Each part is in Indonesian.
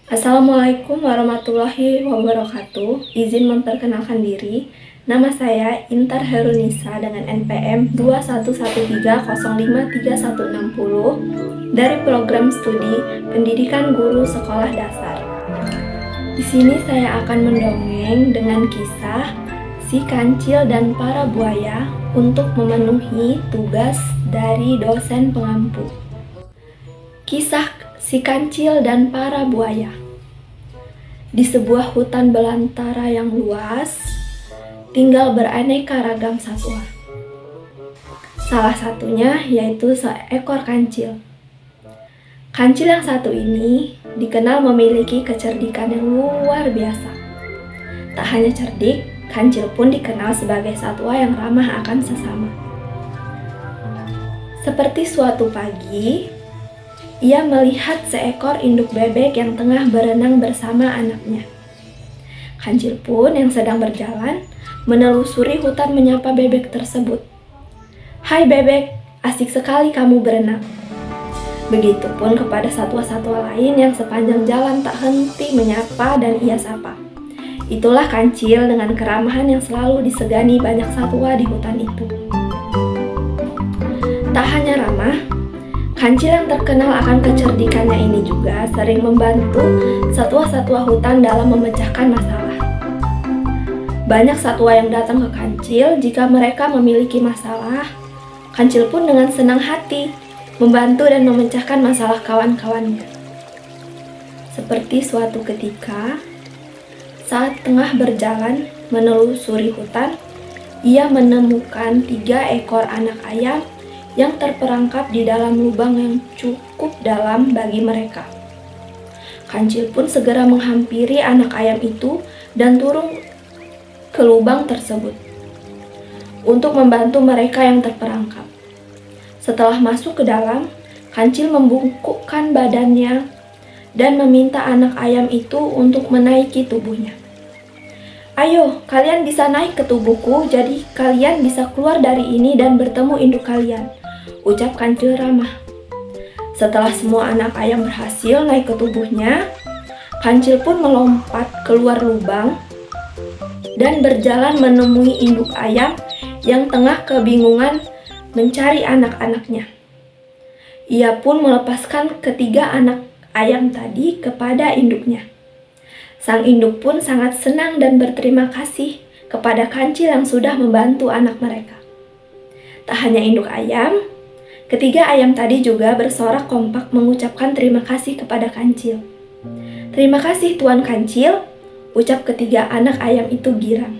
Assalamualaikum warahmatullahi wabarakatuh. Izin memperkenalkan diri. Nama saya Intar Herunisa dengan NPM 2113053160 dari program studi Pendidikan Guru Sekolah Dasar. Di sini saya akan mendongeng dengan kisah si kancil dan para buaya untuk memenuhi tugas dari dosen pengampu. Kisah si kancil dan para buaya. Di sebuah hutan belantara yang luas, tinggal beraneka ragam satwa. Salah satunya yaitu seekor kancil. Kancil yang satu ini dikenal memiliki kecerdikan yang luar biasa. Tak hanya cerdik, kancil pun dikenal sebagai satwa yang ramah akan sesama. Seperti suatu pagi, ia melihat seekor induk bebek yang tengah berenang bersama anaknya. Kancil pun yang sedang berjalan menelusuri hutan menyapa bebek tersebut. "Hai bebek, asik sekali kamu berenang." Begitupun kepada satwa-satwa lain yang sepanjang jalan tak henti menyapa dan ia sapa. Itulah kancil dengan keramahan yang selalu disegani banyak satwa di hutan itu. Tak hanya ramah, kancil yang terkenal akan kecerdikannya ini juga sering membantu satwa-satwa hutan dalam memecahkan masalah. Banyak satwa yang datang ke kancil jika mereka memiliki masalah. Kancil pun dengan senang hati membantu dan memecahkan masalah kawan-kawannya. Seperti suatu ketika, saat tengah berjalan menelusuri hutan, ia menemukan 3 ekor anak ayam yang terperangkap di dalam lubang yang cukup dalam bagi mereka. Kancil pun segera menghampiri anak ayam itu dan turun ke lubang tersebut untuk membantu mereka yang terperangkap. Setelah masuk ke dalam, kancil membungkukkan badannya dan meminta anak ayam itu untuk menaiki tubuhnya. "Ayo, kalian bisa naik ke tubuhku, jadi kalian bisa keluar dari ini dan bertemu induk kalian," ucap kancil ramah. Setelah semua anak ayam berhasil naik ke tubuhnya, kancil pun melompat keluar lubang dan berjalan menemui induk ayam yang tengah kebingungan mencari anak-anaknya. Ia pun melepaskan ketiga anak ayam tadi kepada induknya. Sang induk pun sangat senang dan berterima kasih kepada kancil yang sudah membantu anak mereka. Tak hanya induk ayam, ketiga ayam tadi juga bersorak kompak mengucapkan terima kasih kepada kancil. "Terima kasih Tuan Kancil," ucap ketiga anak ayam itu girang.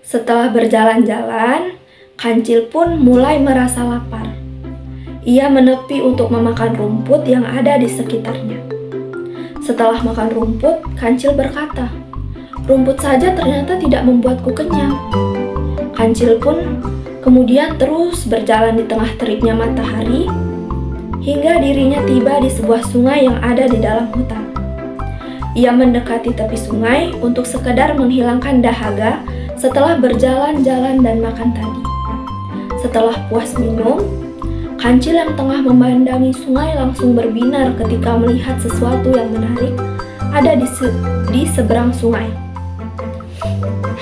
Setelah berjalan-jalan, kancil pun mulai merasa lapar. Ia menepi untuk memakan rumput yang ada di sekitarnya. Setelah makan rumput, kancil berkata, "Rumput saja ternyata tidak membuatku kenyang." Kancil pun kemudian terus berjalan di tengah teriknya matahari hingga dirinya tiba di sebuah sungai yang ada di dalam hutan. Ia mendekati tepi sungai untuk sekedar menghilangkan dahaga setelah berjalan-jalan dan makan tadi. Setelah puas minum, kancil yang tengah memandangi sungai langsung berbinar ketika melihat sesuatu yang menarik ada di seberang sungai.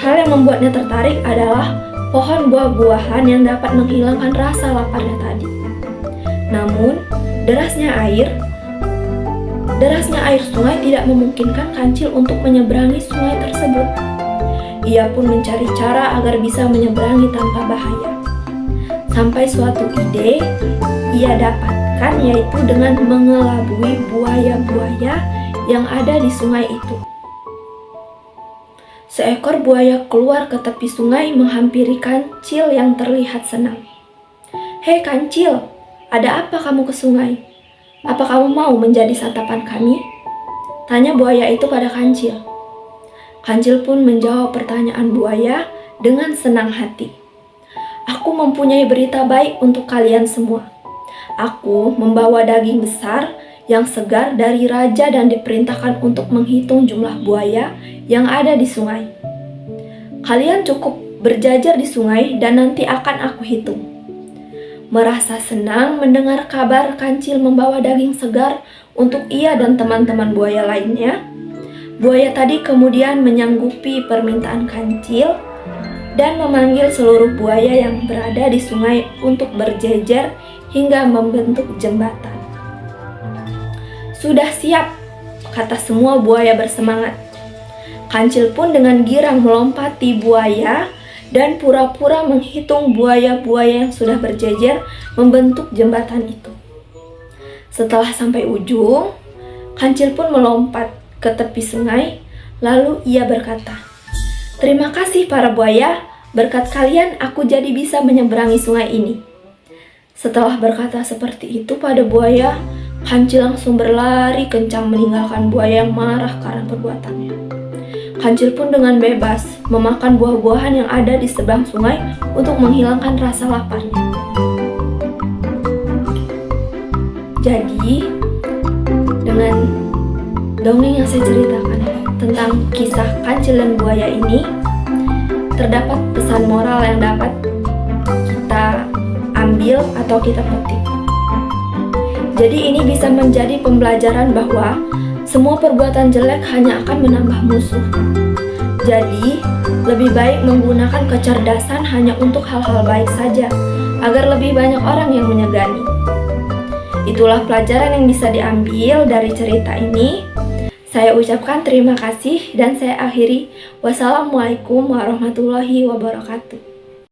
Hal yang membuatnya tertarik adalah pohon buah-buahan yang dapat menghilangkan rasa laparnya tadi. Namun, derasnya air sungai tidak memungkinkan kancil untuk menyeberangi sungai tersebut. Ia pun mencari cara agar bisa menyeberangi tanpa bahaya. Sampai suatu ide ia dapatkan, yaitu dengan mengelabui buaya-buaya yang ada di sungai itu. Seekor buaya keluar ke tepi sungai menghampiri kancil yang terlihat senang. "Hei kancil, ada apa kamu ke sungai? Apa kamu mau menjadi santapan kami?" tanya buaya itu pada kancil. Kancil pun menjawab pertanyaan buaya dengan senang hati. "Aku mempunyai berita baik untuk kalian semua. Aku membawa daging besar yang segar dari raja dan diperintahkan untuk menghitung jumlah buaya yang ada di sungai. Kalian cukup berjajar di sungai dan nanti akan aku hitung. merasa senang mendengar kabar kancil membawa daging segar untuk ia dan teman-teman buaya lainnya. Buaya tadi kemudian menyanggupi permintaan kancil dan memanggil seluruh buaya yang berada di sungai untuk berjejer hingga membentuk jembatan. "Sudah siap," kata semua buaya bersemangat. Kancil pun dengan girang melompati buaya dan pura-pura menghitung buaya-buaya yang sudah berjejer membentuk jembatan itu. Setelah sampai ujung, Kancil pun melompat ke tepi sungai, lalu ia berkata, "Terima kasih para buaya, berkat kalian aku jadi bisa menyeberangi sungai ini." Setelah berkata seperti itu pada buaya, Kancil langsung berlari kencang meninggalkan buaya yang marah karena perbuatannya. Kancil pun dengan bebas memakan buah-buahan yang ada di seberang sungai untuk menghilangkan rasa laparnya. Jadi, dengan dongeng yang saya ceritakan tentang kisah Kancil dan buaya ini, terdapat pesan moral yang dapat kita ambil atau kita petik. Jadi ini bisa menjadi pembelajaran bahwa semua perbuatan jelek hanya akan menambah musuh. Jadi, lebih baik menggunakan kecerdasan hanya untuk hal-hal baik saja, agar lebih banyak orang yang menyegani. Itulah pelajaran yang bisa diambil dari cerita ini. Saya ucapkan terima kasih dan saya akhiri. Wassalamualaikum warahmatullahi wabarakatuh.